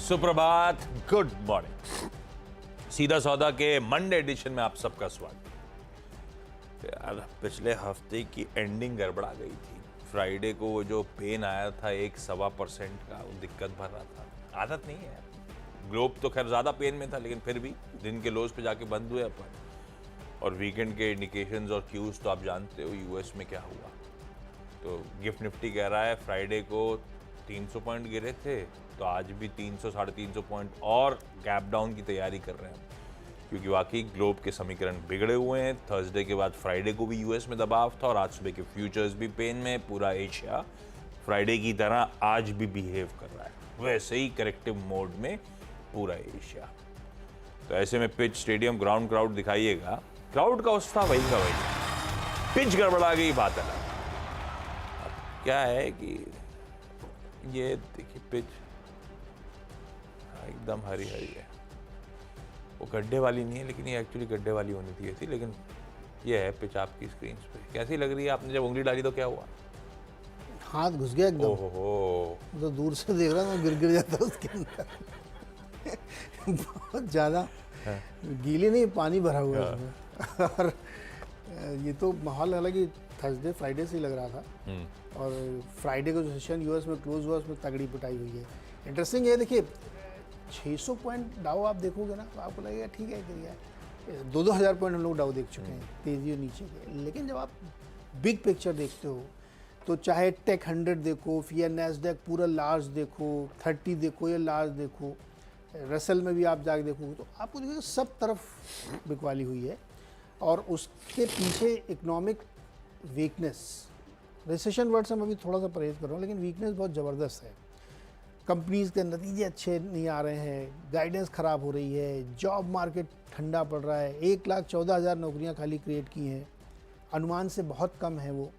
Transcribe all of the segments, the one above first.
सुप्रभात, good morning. सीधा सौदा के मंडे एडिशन में आप सबका स्वागत। यार पिछले हफ्ते की एंडिंग गड़बड़ा गई थी। फ्राइडे को वो जो पेन आया था 1-1.25% का, वो दिक्कत भर रहा था। आदत नहीं है। ग्लोब तो खैर ज़्यादा पेन में था, लेकिन फिर भी दिन के लोज पे जाके बंद हुए अपन। और वीकेंड के इंडिकेशंस और क्यूज तो आप जानते हो यूएस में क्या हुआ। तो गिफ्ट निफ्टी कह रहा है फ्राइडे को 300 पॉइंट गिरे थे, तो आज भी 300-350 पॉइंट और गैप डाउन की तैयारी कर रहे हैं, क्योंकि वाकई ग्लोब के समीकरण बिगड़े हुए हैं। थर्सडे के बाद फ्राइडे को भी यूएस में दबाव था और आज सुबह के फ्यूचर्स भी पेन में। पूरा एशिया फ्राइडे की तरह आज भी बिहेव कर रहा है, वैसे ही करेक्टिव मोड में पूरा एशिया। तो ऐसे में पिच, स्टेडियम, ग्राउंड क्राउड दिखाइएगा। क्राउड का उस था वही का वही, पिच गड़बड़ा गई, बात है। अब क्या है कि ये देखिए पिच एकदम हरी हरी है। वो गड्ढे वाली नहीं है, लेकिन ये एक्चुअली गड्ढे वाली होनी थी। लेकिन ये है पिच आपकी स्क्रीन पे। कैसी लग रही है? आपने जब उंगली डाली तो क्या हुआ? हाथ घुस गया एकदम। ओहो, तो दूर से देख रहा था, गिर जाता उसके अंदर। बहुत ज़्यादा गीली नहीं, पानी भरा हुआ है उसमें। और ये तो माहौल हालांकि थर्सडे फ्राइडे से ही लग रहा था। और फ्राइडे का जो सेशन यूएस में क्लोज हुआ, उसमें तगड़ी पिटाई हुई है। इंटरेस्टिंग है, देखिए 600 पॉइंट डाउ आप देखोगे ना तो आपको लगेगा ठीक है गिर गया। 2-2 हज़ार पॉइंट हम लोग डाउ देख चुके हैं, तेजी और नीचे के। लेकिन जब आप बिग पिक्चर देखते हो तो चाहे टेक 100 देखो या नैस्डैक पूरा लार्ज देखो, 30 देखो या लार्ज देखो, रसल में भी आप जाके देखोगे तो आपको देखिए सब तरफ बिकवाली हुई है। और उसके पीछे इकोनॉमिक वीकनेस, रिसेशन वर्ड से मैं अभी थोड़ा सा परहेज कर रहा हूँ, लेकिन वीकनेस बहुत ज़बरदस्त है। कंपनीज़ के नतीजे अच्छे नहीं आ रहे हैं, गाइडेंस ख़राब हो रही है, जॉब मार्केट ठंडा पड़ रहा है। 1,14,000 नौकरियां खाली क्रिएट की हैं, अनुमान से बहुत कम है वो।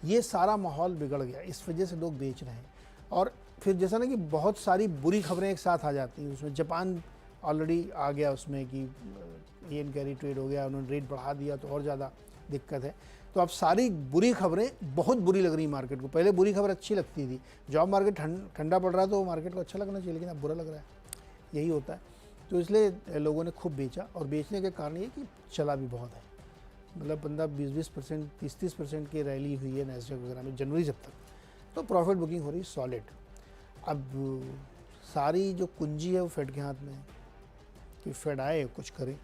ये सारा माहौल बिगड़ गया, इस वजह से लोग बेच रहे हैं। और फिर जैसा ना कि बहुत सारी बुरी खबरें एक साथ आ जाती हैं। उसमें जापान ऑलरेडी आ गया उसमें कि येन कैरी ट्रेड हो गया, उन्होंने रेट बढ़ा दिया तो और ज़्यादा दिक्कत है। तो अब सारी बुरी खबरें बहुत बुरी लग रही मार्केट को। पहले बुरी खबर अच्छी लगती थी, जॉब मार्केट ठंडा पड़ रहा है तो मार्केट को अच्छा लगना चाहिए, लेकिन अब बुरा लग रहा है। यही होता है। तो इसलिए लोगों ने खूब बेचा, और बेचने के कारण ये कि चला भी बहुत है। मतलब 15-20%, 30-30% की रैली हुई है नैस्डैक वगैरह में जनवरी जब तक। तो प्रॉफिट बुकिंग हो रही सॉलिड। अब सारी जो कुंजी है वो फेड के हाथ में है कि फेड आए कुछ करे।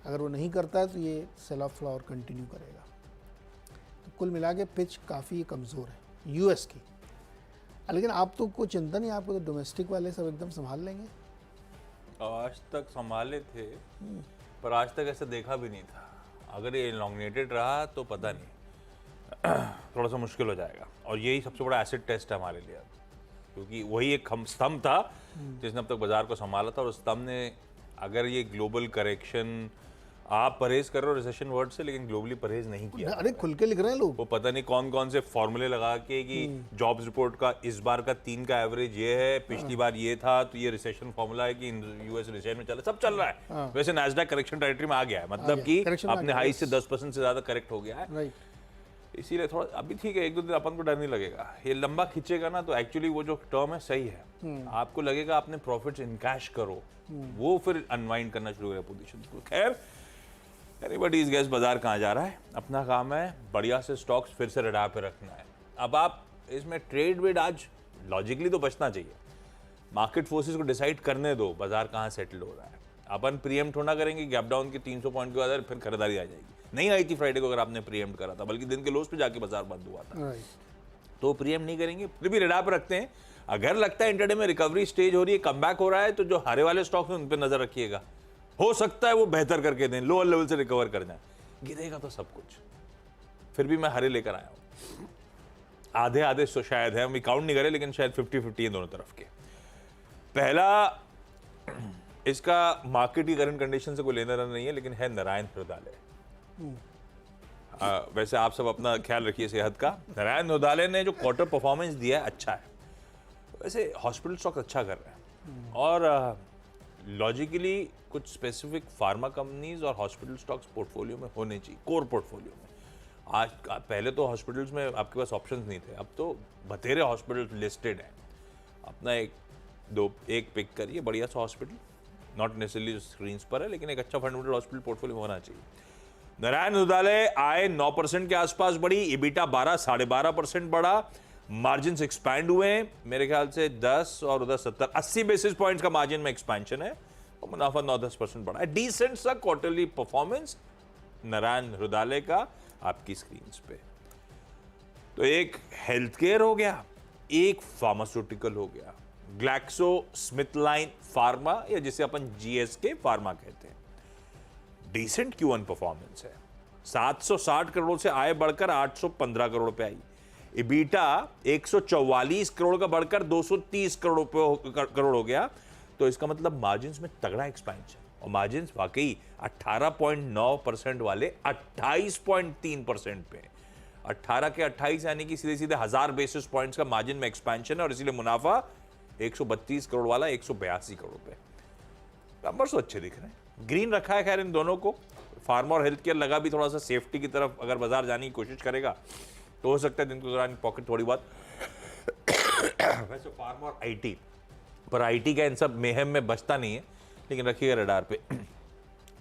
अगर वो नहीं करता है तो ये सेल ऑफ फ्लावर कंटिन्यू करेगा। तो कुल मिला के पिच काफ़ी कमज़ोर है यूएस की। लेकिन आप तो कोई चिंता नहीं, आपको तो डोमेस्टिक वाले सब एकदम संभाल लेंगे। आज तक संभाले थे, पर आज तक ऐसा देखा भी नहीं था। अगर ये इलॉन्गेटेड रहा तो पता नहीं, थोड़ा सा मुश्किल हो जाएगा। और यही सबसे बड़ा एसिड टेस्ट है हमारे लिए अब, क्योंकि वही एक स्तंभ था जिसने अब तक बाजार को संभाला था। और उस स्तंभ ने, अगर ये ग्लोबल करेक्शन, आप परहेज कर रहे हो रिसेशन वर्ड से, लेकिन ग्लोबली परहेज नहीं किया। अरे खुल के लिख रहे हैं लोग। वो पता नहीं कौन कौन से फॉर्मूले लगा के कि जॉब्स रिपोर्ट का इस बार का 3 का एवरेज ये है, पिछली बार ये था, तो ये रिसेशन फॉर्मूला है कि यूएस रिसेशन में चला, सब चल रहा है। वैसे नैस्डैक करेक्शन टेरिटरी में आ गया है, मतलब कि अपने हाई से 10% से ज्यादा करेक्ट हो गया है। इसीलिए थोड़ा अभी ठीक है, 1-2 दिन अपन को डर नहीं लगेगा। ये लंबा खींचेगा ना तो एक्चुअली वो जो टर्म है सही है, आपको लगेगा आपने प्रॉफिट्स इनकैश करो, वो फिर अनवाइंड करना शुरू करेगा पोजीशन को। खैर एनीबॉडीज गेस बाजार कहाँ जा रहा है, अपना काम है बढ़िया से स्टॉक्स फिर से रडार पे रखना है। अब आप इसमें ट्रेड वेड आज लॉजिकली तो बचना चाहिए, मार्केट फोर्सेस को डिसाइड करने दो बाजार कहाँ सेटल हो रहा है। अपन प्रीएम्प्ट होना करेंगे गैप डाउन के 300 पॉइंट के बाद फिर खरीदारी आ जाएगी। नहीं आई थी फ्राइडे को अगर आपने प्रीएम्प्ट करा था, बल्कि दिन के लोज पे जाके बाजार बंद हुआ था, तो प्रीएम्प्ट नहीं करेंगे, फिर भी रडार पे रखते हैं। अगर लगता है इंटरडे में रिकवरी स्टेज हो रही है, कमबैक हो रहा है, तो जो हारे वाले स्टॉक हैं उन पर नजर रखिएगा। हो सकता है वो बेहतर करके दें, लोअर लेवल से रिकवर कर जाए। गिरेगा तो सब कुछ, फिर भी मैं हरे लेकर आया हूं। आधे आधे तो शायद है, हम काउंट नहीं करे, लेकिन शायद 50-50 है दोनों तरफ के। पहला, इसका मार्केट की करंट कंडीशन से कोई लेना देना नहीं है, लेकिन है नारायण हृदयालय। वैसे आप सब अपना ख्याल रखिए सेहत का। नारायण हृदयालय ने जो क्वार्टर परफॉर्मेंस दिया है अच्छा है। वैसे हॉस्पिटल स्टॉक अच्छा कर रहे हैं, और लॉजिकली कुछ स्पेसिफिक फार्मा कंपनीज और हॉस्पिटल स्टॉक्स पोर्टफोलियो में होने चाहिए, कोर पोर्टफोलियो में। आज पहले तो हॉस्पिटल्स में आपके पास ऑप्शंस नहीं थे, अब तो बतेरे हॉस्पिटल लिस्टेड हैं। अपना एक दो एक पिक करिए बढ़िया सा हॉस्पिटल, नॉट नेसेसरली स्क्रीन्स पर है लेकिन एक अच्छा फंडामेंटल हॉस्पिटल पोर्टफोलियो में होना चाहिए। नारायण हृदयालय आय 9% के आसपास बढ़ी, इबिटा 12-12.5% बढ़ा, मार्जिन एक्सपैंड हुए हैं मेरे ख्याल से 10 और उधर 70-80 बेसिस पॉइंट्स का मार्जिन में एक्सपेंशन है और मुनाफा 9-10% बढ़ा है। डिसेंट सा क्वार्टरली परफॉर्मेंस नारायण हृदयालय का आपकी स्क्रीन पे। तो एक हेल्थ केयर हो गया, एक फार्मास्यूटिकल हो गया, ग्लैक्सो स्मिथ लाइन फार्मा या जिसे अपन जीएसके फार्मा कहते हैं। डिसेंट Q1 परफॉर्मेंस है, 760 करोड़ से आय बढ़कर 815 करोड़ पे आई, इबीटा 144 करोड़ का बढ़कर 230 करोड़ हो गया। तो इसका मतलब मार्जिन्स में तगड़ा एक्सपेंशन, और मार्जिन्स वाकई 18.9% वाले 28.3% पे, 18 के 28 यानी कि सीधे सीधे 1000 बेसिस पॉइंट्स का मार्जिन में एक्सपेंशन है, और इसीलिए मुनाफा 132 करोड़ वाला 182 करोड़ पे। नंबर्स तो अच्छे दिख रहे हैं। ग्रीन रखा है खैर इन दोनों को, फार्मा और हेल्थ केयर लगा भी थोड़ा सा सेफ्टी की तरफ, अगर बाजार जाने की कोशिश करेगा तो हो सकता है दिन के दौरान पॉकेट थोड़ी बहुत वैसे फार्मा और आईटी, पर आईटी का इन सब मेहम में बचता नहीं है, लेकिन रखिएगा रडार पे।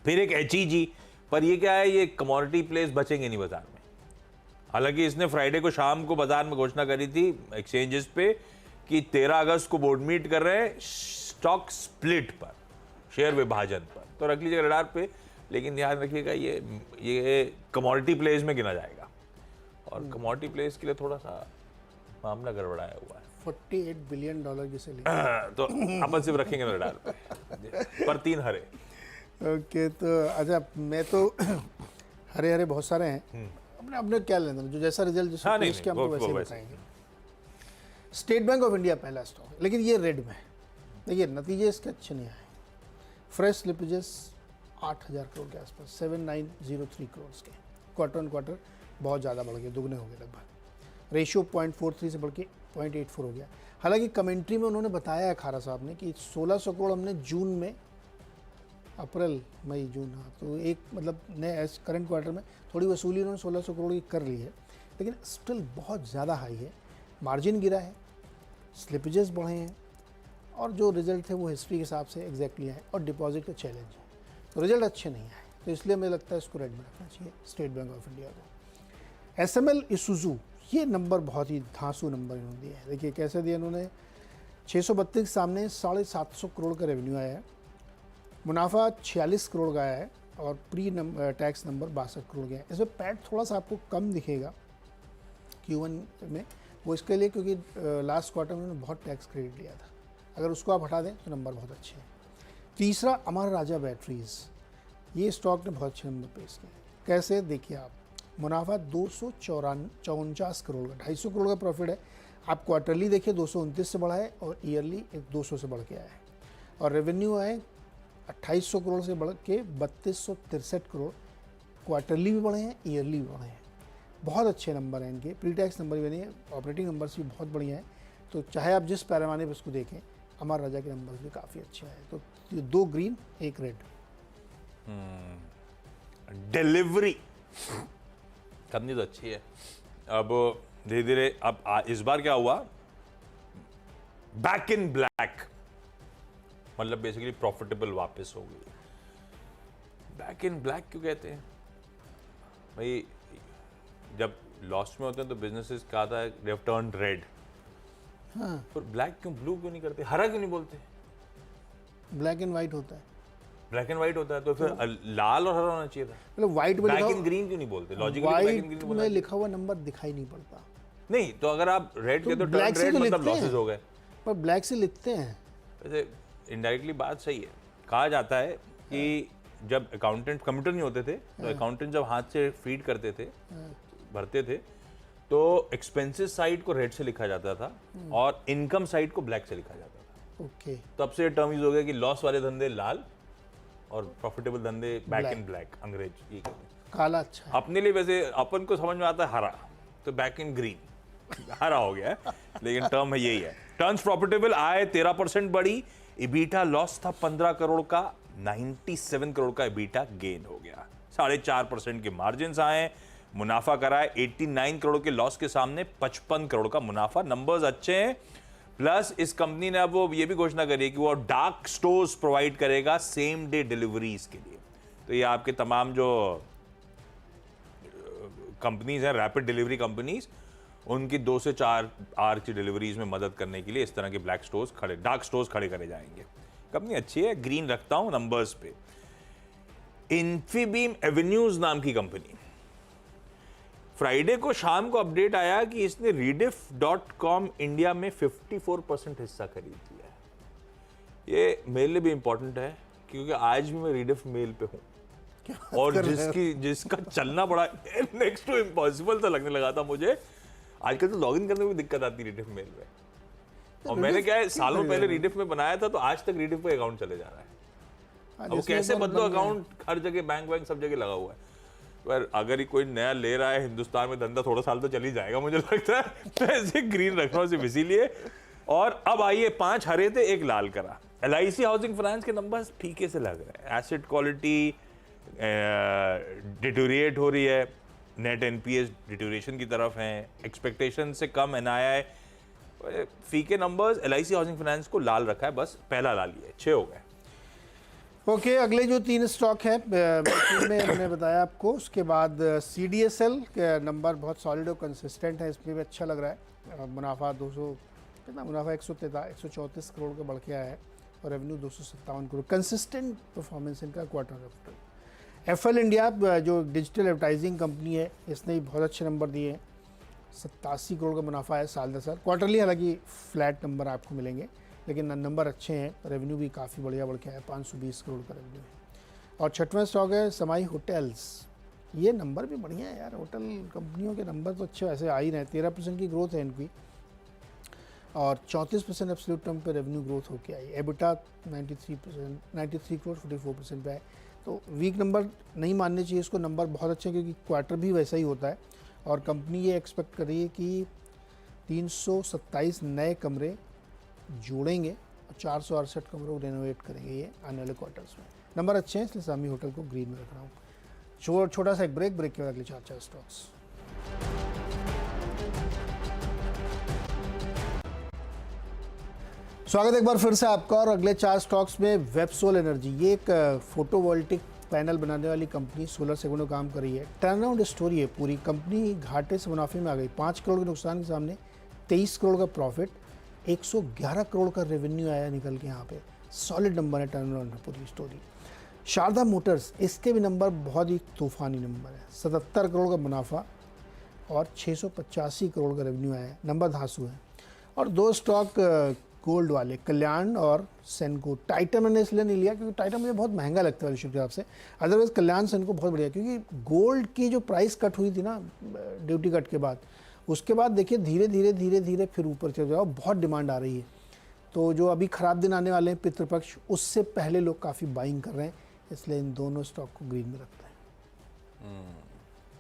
फिर एक एचईजी, पर ये क्या है, ये कमोडिटी प्लेस बचेंगे नहीं बाजार में। हालांकि इसने फ्राइडे को शाम को बाजार में घोषणा करी थी एक्सचेंजेस पे कि 13 अगस्त को बोर्ड मीट कर रहे हैं स्टॉक स्प्लिट पर, शेयर विभाजन पर, तो रख लीजिएगा रडार पे। लेकिन ध्यान रखिएगा ये कमोडिटी प्लेस में गिना जाएगा, और कमोडिटी प्लेस के लिए थोड़ा सा मामला गड़बड़ाया हुआ है। $48 बिलियन जिसे ले तो अपन सिर्फ रखेंगे रडार पे, पर 3 हरे। ओके, तो अच्छा, मैं तो हरे हरे बहुत सारे हैं, अपने अपने क्या लेना, जो जैसा रिजल्ट जैसा हाँ, नहीं, उसके हम वो तो वैसे ही वैसे। बताएंगे। स्टेट बैंक ऑफ इंडिया पहला स्टॉक है, लेकिन ये रेड में है। देखिए नतीजे इसके अच्छे नहीं आए। फ्रेश स्लिपेजेस 8000 करोड़ के आसपास, 7903 करोड़ के, क्वार्टर ऑन क्वार्टर बहुत ज़्यादा बढ़ गए, दुगने हो गए लगभग। रेशियो 0.43 से बढ़ के 0.84 हो गया। हालांकि कमेंट्री में उन्होंने बताया है खारा साहब ने कि 1600 करोड़ हमने जून में, अप्रैल मई जून, हाँ, तो एक मतलब नए करंट क्वार्टर में थोड़ी वसूली उन्होंने 1600 करोड़ की कर ली है, लेकिन स्टिल बहुत ज़्यादा हाई है। मार्जिन गिरा है, स्लिपेजेस बढ़े हैं, और जो रिजल्ट थे वो हिस्ट्री के हिसाब से एग्जैक्टली आए, और डिपॉजिट का चैलेंज है, तो रिजल्ट अच्छे नहीं आए। तो इसलिए मुझे लगता है इसको रेड में रखना चाहिए स्टेट बैंक ऑफ इंडिया को। एसएमएल इसूजू, ये नंबर बहुत ही धांसू नंबर इन्होंने दिया है। देखिए कैसे दिया इन्होंने, 632 के सामने 750 करोड़ का रेवेन्यू आया है, मुनाफा 46 करोड़ का आया है, और प्री टैक्स नंबर 62 करोड़ गया है। इसमें पैट थोड़ा सा आपको कम दिखेगा Q1 में, वो इसके लिए क्योंकि लास्ट क्वार्टर में उन्होंने बहुत टैक्स क्रेडिट लिया था। अगर उसको आप हटा दें तो नंबर बहुत अच्छे हैं। तीसरा अमर राजा बैटरीज, ये स्टॉक ने बहुत अच्छे नंबर पेश किए। कैसे देखिए आप, मुनाफा 249 करोड़ का, 250 करोड़ का प्रॉफिट है। आप क्वार्टरली देखिए 229 से बढ़ा है, और ईयरली 200 से बढ़ के आया है, और रेवेन्यू आए 2800 करोड़ से बढ़ के 3263 करोड़, क्वार्टरली भी बढ़े हैं, ईयरली भी बढ़े हैं। बहुत अच्छे नंबर हैं इनके, प्री टैक्स नंबर भी नहीं है, ऑपरेटिंग नंबर्स भी बहुत बढ़िया हैं। तो चाहे आप जिस पैमाने पर उसको देखें, अमर राजा के नंबर्स भी काफ़ी अच्छे हैं। तो ये 2 ग्रीन 1 रेड। डिलीवरी कंपनी तो अच्छी है। अब धीरे धीरे अब इस बार क्या हुआ, बैक इन ब्लैक, मतलब बेसिकली प्रॉफिटेबल वापस हो गई। बैक इन ब्लैक क्यों कहते हैं भाई, जब लॉस में होते हैं तो बिजनेसेस का आता है दे हैव टर्न्ड रेड, हाँ, पर ब्लैक क्यों, ब्लू क्यों नहीं करते, हरा क्यों नहीं बोलते? ब्लैक एंड वाइट होता है, ब्लैक एंड व्हाइट होता है, तो फिर लाल और हरा होना चाहिए था। मतलब वाइट में ब्लैक लिखा एंड ग्रीन क्यों नहीं बोलते? Logically black and green white बोलना में लिखा हुआ नंबर दिखाई नहीं पड़ता। नहीं, तो अगर आप रेड तो कहते हो black टर्न से रेड तो मतलब लिखते हैं। लॉसेस हो गए। पर ब्लैक से लिखते हैं। वैसे इनडायरेक्टली बात सही है। कहा जाता है कि जब अकाउंटेंट कंप्यूटर नहीं होते थे, तो अकाउंटेंट जब हाथ से फीड करते थे, भरते थे, तो एक्सपेंसेस साइड को रेड से लिखा जाता था और इनकम साइड को ब्लैक से लिखा जाता था। ओके, तब से टर्म यूज हो गया कि लॉस वाले धंधे लाल और प्रॉफिटेबल धंधे बैक इन ब्लैक, अंग्रेज ये कहते हैं। काला अच्छा है। अपने लिए वैसे अपन को समझ में आता है हरा, तो बैक इन ग्रीन हरा हो गया है, लेकिन टर्म है यही है। टर्न्स प्रॉफिटेबल, आय 13% बढ़ी, इबीटा लॉस था 15 करोड़ का, 97 करोड़ का इबीटा गेन हो गया, 4.5% के मार्जिन आए, मुनाफा कराए 89 करोड़ के लॉस के सामने 55 करोड़ का मुनाफा। नंबर्स अच्छे हैं, प्लस इस कंपनी ने अब वो ये भी घोषणा करी है कि वो डार्क स्टोर्स प्रोवाइड करेगा सेम डे डिलीवरीज के लिए। तो ये आपके तमाम जो कंपनीज हैं, रैपिड डिलीवरी कंपनीज, उनकी 2 से 4 आवर की डिलीवरीज में मदद करने के लिए इस तरह के डार्क स्टोर्स खड़े करे जाएंगे। कंपनी अच्छी है, ग्रीन रखता हूं नंबर्स पे। इन्फीबीम एवेन्यूज नाम की कंपनी, फ्राइडे को शाम को अपडेट आया कि इसने rediff.com इंडिया में 54% हिस्सा खरीद लिया है। ये मेरे लिए भी इंपॉर्टेंट है क्योंकि आज भी मैं रिडिफ मेल पे हूं और जिसका चलना बड़ा नेक्स्ट टू इम्पॉसिबल तो लगने लगा था मुझे। आजकल तो लॉगिन करने में भी दिक्कत आती है रिडिफ मेल में, और मैंने क्या है सालों पहले रिडिफ में बनाया था, तो आज तक रिडिफ पे अकाउंट चले जा रहा है। अब कैसे बदलो अकाउंट, हर जगह बैंक सब जगह लगा हुआ है। पर अगर ही कोई नया ले रहा है हिंदुस्तान में धंधा, थोड़ा साल तो चल ही जाएगा मुझे लगता है। तो ऐसे ग्रीन रख रहा हूं सिर्फ इसीलिए। और अब आइए 5 हरे थे, 1 लाल करा। LIC हाउसिंग फाइनेंस के नंबर्स फीके से लग रहे हैं। एसेट क्वालिटी डिटोरिएट हो रही है, नेट NPS डिटोरिएशन की तरफ है, एक्सपेक्टेशन से कम NII, फीके नंबर्स। LIC हाउसिंग फाइनेंस को लाल रखा है, बस पहला लाल ही है, 6 हो गए। ओके, अगले जो 3 स्टॉक है में मैंने बताया आपको, उसके बाद CDSL के नंबर बहुत सॉलिड और कंसिस्टेंट है, इसमें भी अच्छा लग रहा है। मुनाफा 200 कितना मुनाफा 134 करोड़ का बढ़ के आया है और रेवेन्यू 257 करोड़। कंसिस्टेंट परफॉर्मेंस इनका क्वार्टर आफ्टर। FL इंडिया जो डिजिटल एडवर्टाइजिंग कंपनी है, इसने भी बहुत अच्छे नंबर दिए हैं। 87 करोड़ का मुनाफा है साल दर साल। क्वार्टरली हालांकि फ्लैट नंबर आपको मिलेंगे, लेकिन नंबर अच्छे हैं। रेवेन्यू भी काफ़ी बढ़िया बढ़ के आया, 520 करोड़ का रेवेन्यू है। और 6वां स्टॉक है समाई होटल्स। ये नंबर भी बढ़िया है यार, होटल कंपनियों के नंबर तो अच्छे वैसे आ ही रहे हैं। 13% की ग्रोथ है इनकी और 34% एब्सोल्यूट टर्म पे रेवेन्यू ग्रोथ होके आई। एबिटा 93 करोड़ 44% पे है। तो वीक नंबर नहीं मानने चाहिए इसको, नंबर बहुत अच्छे हैं क्योंकि क्वार्टर भी वैसा ही होता है। और कंपनी ये एक्सपेक्ट कर रही है कि 327 नए कमरे जोड़ेंगे और 468 कमरों को रेनोवेट करेंगे ये आने वाले क्वार्टर्स में। नंबर अच्छे हैं, इसलिए सामी होटल को ग्रीन में रख रहा हूँ। छोटा सा एक ब्रेक के बाद अगले 4 स्टॉक्स। स्वागत है एक बार फिर से आपका। और अगले 4 स्टॉक्स में वेबसोल एनर्जी, ये एक फोटोवोल्टिक पैनल बनाने वाली कंपनी, सोलर सेगमेंट में काम कर रही है। टर्नअराउंड स्टोरी है पूरी। कंपनी घाटे से मुनाफे में आ गई, 5 करोड़ के नुकसान के सामने 23 करोड़ का प्रॉफिट, 111 करोड़ का रेवेन्यू आया निकल के। यहाँ पे सॉलिड नंबर है, टर्नअराउंड है पूरी स्टोरी। शारदा मोटर्स, इसके भी नंबर बहुत ही तूफानी नंबर है। 77 करोड़ का मुनाफा और 685 करोड़ का रेवेन्यू आया है। नंबर धांसू है। और 2 स्टॉक गोल्ड वाले, कल्याण और सेनको। टाइटन मैंने इसलिए नहीं लिया क्योंकि टाइटन मुझे बहुत महंगा लगता है वैल्यूएशन के हिसाब से। अदरवाइज कल्याण सेनको बहुत बढ़िया, क्योंकि गोल्ड की जो प्राइस कट हुई थी ना ड्यूटी कट के बाद, उसके बाद देखिए धीरे धीरे फिर ऊपर चल रहा है और बहुत डिमांड आ रही है। तो जो अभी ख़राब दिन आने वाले हैं पितृपक्ष, उससे पहले लोग काफ़ी बाइंग कर रहे हैं, इसलिए इन दोनों स्टॉक को ग्रीन में रखते हैं।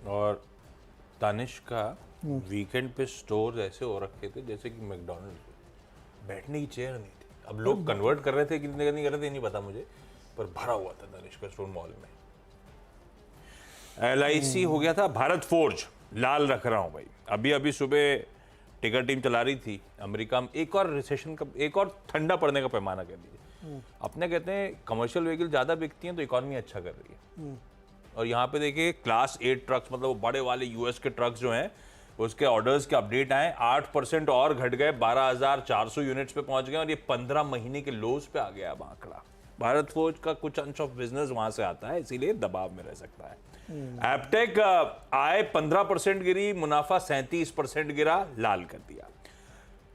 और तानिश का वीकेंड पे स्टोर ऐसे हो रखे थे जैसे कि मैकडॉनल्ड, बैठने की चेयर नहीं थी। अब लोग कन्वर्ट कर रहे थे कि नहीं कर रहे थे नहीं पता मुझे, पर भरा हुआ था तानिश का स्टोर मॉल में। LIC हो गया था भारत फोर्ज, लाल रख रहा हूँ भाई। अभी सुबह टिकर टीम चला रही थी अमेरिका में, एक और रिसेशन का, एक और ठंडा पड़ने का पैमाना कह दीजिए। अपने कहते हैं कमर्शियल व्हीकल ज़्यादा बिकती हैं तो इकॉनमी अच्छा कर रही है। और यहाँ पे देखिए क्लास 8 ट्रक्स, मतलब वो बड़े वाले US के ट्रक्स जो हैं, उसके ऑर्डर्स के अपडेट आए, 8% और घट गए, 12,400 यूनिट्स पे पहुंच गए और ये 15 महीने के लोज पे आ गया अब आंकड़ा। भारत फोर्ज का कुछ अंश ऑफ बिजनेस वहां से आता है, इसीलिए दबाव में रह सकता है। एपटेक आय 15% गिरी, मुनाफा 37% गिरा, लाल कर दिया।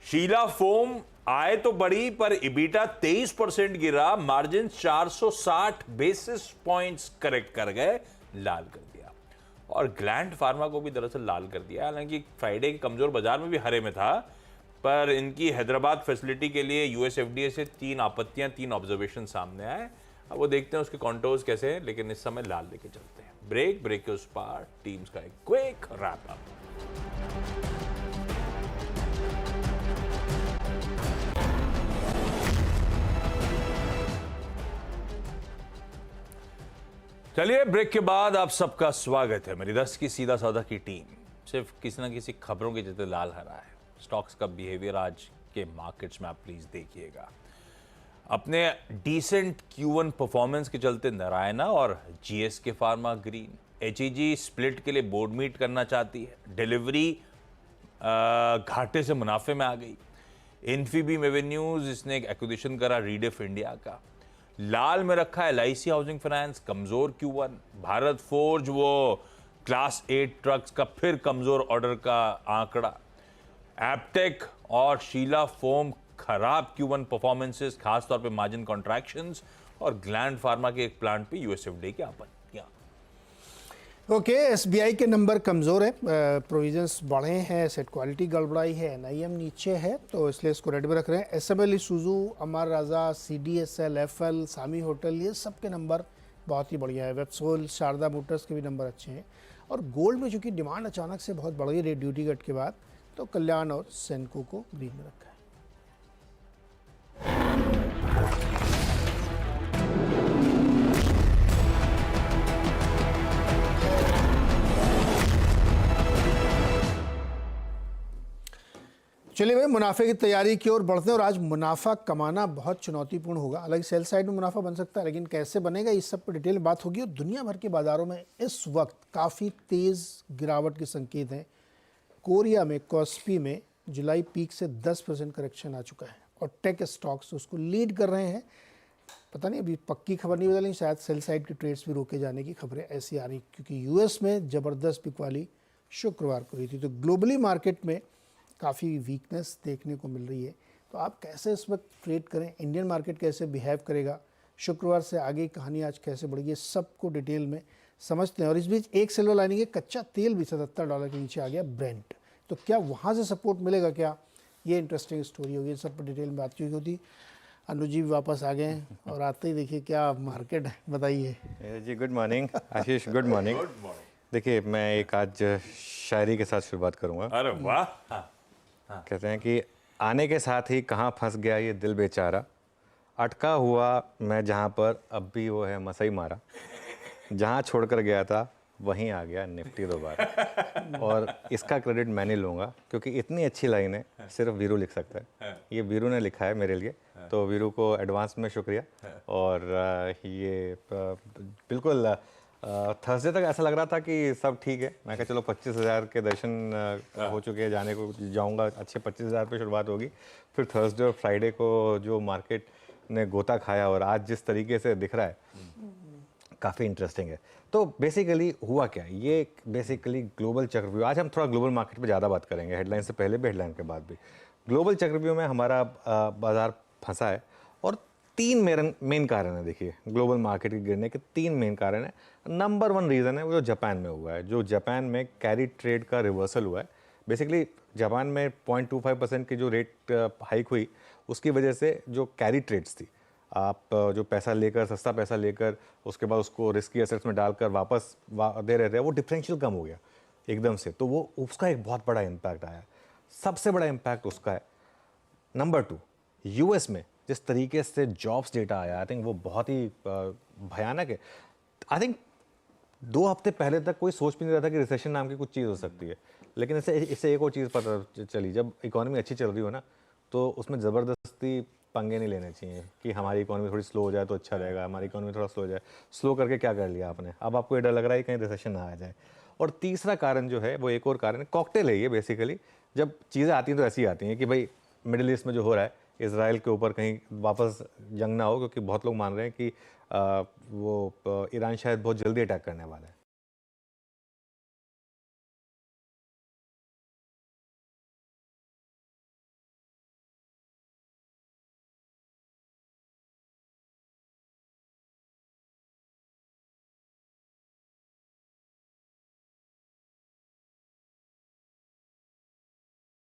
शीला फोम आय तो बढ़ी पर इबिटा 23% गिरा, मार्जिन 460 बेसिस पॉइंट्स करेक्ट कर गए, लाल कर दिया। और ग्लैंड फार्मा को भी दरअसल लाल कर दिया, हालांकि फ्राइडे के कमजोर बाजार में भी हरे में था, पर इनकी हैदराबाद फैसिलिटी के लिए US FDA से 3 आपत्तियां, 3 ऑब्जर्वेशन सामने आए। अब वो देखते हैं उसके कॉन्टोर्स कैसे हैं, लेकिन इस समय लाल लेके चलते हैं। ब्रेक के उस पार टीम्स का एक क्विक रैप अप। चलिए ब्रेक के बाद आप सबका स्वागत है। मेरी 10 की सीधा सौदा की टीम सिर्फ किसी ना किसी खबरों के जितने लाल हरा है। स्टॉक्स का बिहेवियर आज के मार्केट्स में आप प्लीज देखिएगा। अपने डिसेंट Q1 परफॉर्मेंस के चलते नारायणा और GSK pharma green. HEG split के लिए बोर्ड मीट करना चाहती है, डिलीवरी घाटे से मुनाफे में आ गई। इन्फीबीम एवेन्यूज, इसने एक एक्विजिशन करा रीडिफ इंडिया का। लाल में रखा है LIC हाउसिंग फाइनेंस, कमजोर Q1। भारत फोर्ज, वो क्लास 8 ट्रक्स का फिर कमजोर ऑर्डर का आंकड़ा। एप्टेक और शीला फोम, खराब Q1 परफॉर्मेंसेस, खासतौर पे मार्जिन कॉन्ट्रैक्शंस। और ग्लैंड फार्मा के एक प्लांट पे USFDA की आपत्तियां। ओके, SBI के नंबर कमज़ोर है, प्रोविजंस बढ़े हैं, सेट क्वालिटी गड़बड़ाई है, NIM नीचे है, तो इसलिए इसको रेड में रख रहे हैं। SML, सुजू, अमर राजा, CDSL, FL, सामी होटल, ये सब के नंबर बहुत ही बढ़िया है। वेबसोल, शारदा मोटर्स के भी नंबर अच्छे हैं। और गोल्ड में चूंकि डिमांड अचानक से बहुत बढ़ गई रेट ड्यूटी कट के बाद, तो कल्याण और सेनको को ग्रीन में रखा है। चलिए भाई, मुनाफे की तैयारी की ओर बढ़ते हैं। और आज मुनाफा कमाना बहुत चुनौतीपूर्ण होगा। हालांकि सेल साइड में मुनाफा बन सकता है, लेकिन कैसे बनेगा इस सब पर डिटेल में बात होगी। और दुनिया भर के बाजारों में इस वक्त काफ़ी तेज़ गिरावट के संकेत हैं। कोरिया में कॉस्पी में जुलाई पीक से 10% करेक्शन आ चुका है और टेक स्टॉक्स उसको लीड कर रहे हैं। पता नहीं, अभी पक्की खबर नहीं बता, लेकिन शायद सेल साइड के ट्रेड्स भी रोके जाने की खबरें ऐसी आ रही, क्योंकि यूएस में ज़बरदस्त बिकवाली शुक्रवार को हुई थी। तो ग्लोबली मार्केट में काफ़ी वीकनेस देखने को मिल रही है। तो आप कैसे इस वक्त ट्रेड करें, इंडियन मार्केट कैसे बिहेव करेगा, शुक्रवार से आगे कहानी आज कैसे बढ़ेगी, सबको डिटेल में समझते हैं। और इस बीच एक सिल्वर लाइनिंग है, कच्चा तेल भी $77 के नीचे आ गया ब्रेंट। तो क्या वहाँ से सपोर्ट मिलेगा क्या, ये इंटरेस्टिंग स्टोरी होगी। सब पर डिटेल में बात की होती। अनुज जी भी वापस आ गए हैं और आते ही देखिए क्या मार्केट है, बताइए जी। गुड मॉर्निंग आशीष, गुड मॉर्निंग। देखिए, मैं एक आज शायरी के साथ शुरुआत करूँगा। अरे वाह। कहते हैं कि आने के साथ ही कहाँ फंस गया ये दिल बेचारा, अटका हुआ मैं जहाँ पर अब भी वो है मसई मारा, जहाँ छोड़कर गया था वहीं आ गया निफ्टी दोबारा। और इसका क्रेडिट मैं नहीं लूँगा, क्योंकि इतनी अच्छी लाइन है सिर्फ वीरू लिख सकता है। ये वीरू ने लिखा है मेरे लिए, तो वीरू को एडवांस में शुक्रिया। और ये बिल्कुल थर्सडे तक ऐसा लग रहा था कि सब ठीक है। मैं कहा चलो 25,000 के दर्शन हो चुके हैं, जाने को जाऊंगा, अच्छे 25,000 पे शुरुआत होगी। फिर थर्सडे और फ्राइडे को जो मार्केट ने गोता खाया और आज जिस तरीके से दिख रहा है, काफ़ी इंटरेस्टिंग है। तो बेसिकली हुआ क्या, ये बेसिकली ग्लोबल चक्रव्यूह। आज हम थोड़ा ग्लोबल मार्केट पे ज़्यादा बात करेंगे, हेडलाइन से पहले भी, हेडलाइन के बाद भी। ग्लोबल चक्रव्यूह में हमारा बाजार फंसा है और 3 मेन कारण है। देखिए, ग्लोबल मार्केट के गिरने के 3 मेन कारण है। नंबर 1 रीज़न है वो जो जापान में हुआ है, जो जापान में कैरी ट्रेड का रिवर्सल हुआ है। बेसिकली जापान में 0.25% की जो रेट हाइक हुई, उसकी वजह से जो कैरी ट्रेड्स थी, आप जो पैसा लेकर, सस्ता पैसा लेकर उसके बाद उसको रिस्की एसेट्स में डालकर वापस दे रहे थे, वो डिफरेंशियल कम हो गया एकदम से। तो वो उसका एक बहुत बड़ा इम्पैक्ट आया, सबसे बड़ा इम्पैक्ट उसका है। नंबर 2, यूएस में जिस तरीके से जॉब्स डेटा आया, आई थिंक वो बहुत ही भयानक है। आई थिंक 2 हफ्ते पहले तक कोई सोच भी नहीं रहा था कि रिसेशन नाम की कुछ चीज़ हो सकती है। लेकिन इससे एक और चीज़ पता चली, जब इकोनॉमी अच्छी चल रही हो ना, तो उसमें ज़बरदस्ती पंगे नहीं लेने चाहिए कि हमारी इकोनॉमी थोड़ी स्लो हो जाए तो अच्छा रहेगा, हमारी इकोनॉमी थोड़ा स्लो हो जाए। स्लो करके क्या कर लिया आपने, अब आपको ये डर लग रहा है कहीं रिसेशन ना आ जाए। और तीसरा कारण जो है वो एक और कारण है, कॉकटेल है ये। बेसिकली जब चीज़ें आती हैं तो ऐसी आती हैं कि भाई मिडिल ईस्ट में जो हो रहा है, इजराइल के ऊपर कहीं वापस जंग ना हो, क्योंकि बहुत लोग मान रहे हैं कि वो ईरान शायद बहुत जल्दी अटैक करने वाला है।